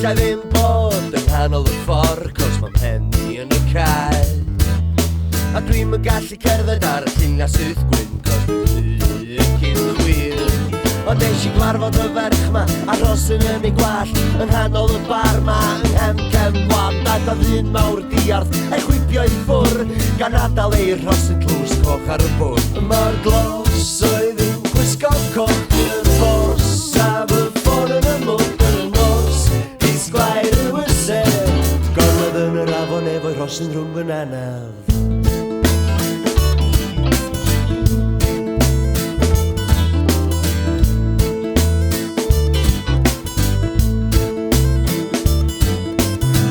Alla ddim bod yng nghanol y ffordd cos mae mhen i yn y cae a dwi'm yn gallu cerdded ar y llun a sydd gwyn cos dwi'n cyn chwil ond nes i gwarfod y ferch ma aros yn ei gwallt yng nghanol y bar ma yng nghefn cefnwad a doedd un mawr diarth ei chwipio i ffwr gan adael ei ros yn tlws coch ar y bwrdd mae'r glos oedd yn gwisgo coch i'r ffos a fy ffôn yn y mwg Sglair y wysau Gorwedd yn yr afon efo'i rhosyn rhwng fy nanaf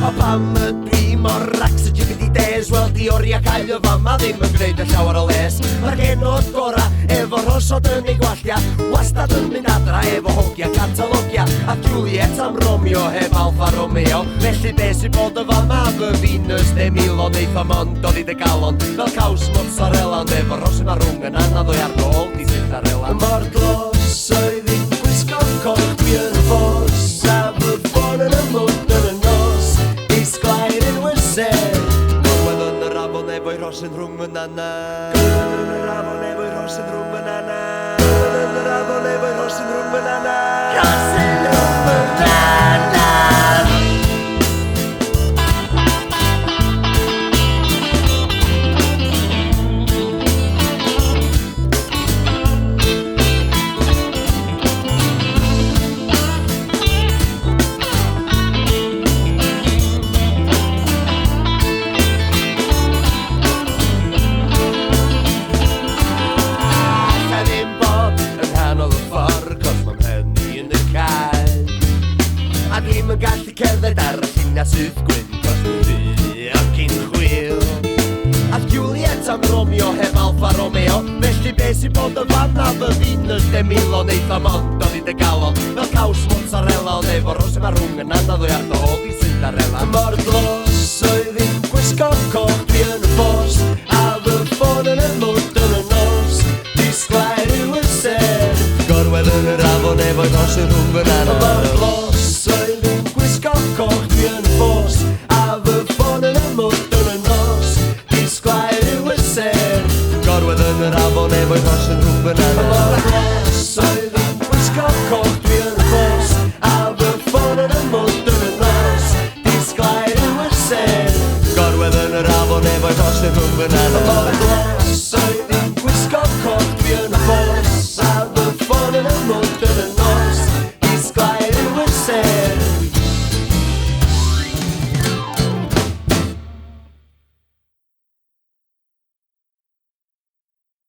O pam ydw i mor racs y jiggedy days Wel di oriau cael y fama ddim yn gwneud y llawer o les Mae'r genod gora efo rhosod yn ei gwalltia Wastad yn mynd adra efo hogia catalogia A Juliet am Romeo heb Alfa Romeo Felly be sy'n bod y fama fy Venus de Milo Neith o mond oedd i dy galon Fel caws mozzarella Ond efo rhosyn a rwng yn anodd o'i ar ôl di Cinderella Mor glos oedd i'n gwisgo coch dwi yn ffos A fy ffôn yn y mwd yn y nos Sglair yn wysau Gorwedd yn yr afon efo'i rhosyn rhwng fy nanaf Gorwedd yn yr afon efo'i rhosyn rhwng fy nanaf Gorwedd yn yr afon efo'i rhosyn rhwng fy nanaf Rhosyn rhwng fy nanaf Dwi'm yn gallu cerdded ar y llun a sydd gwyn Cos dwi ac yn chwil A Juliet am Romeo heb Alfa Romeo Felly be sy'n bod y fanna fy Venus de Milo Neith o mond oedd i dy galon Fel caws mozzarella Ond efo rhosyn a rwng yn anodd o'i ar ôl di Cinderella Mor glos oedd i'n gwisgo coch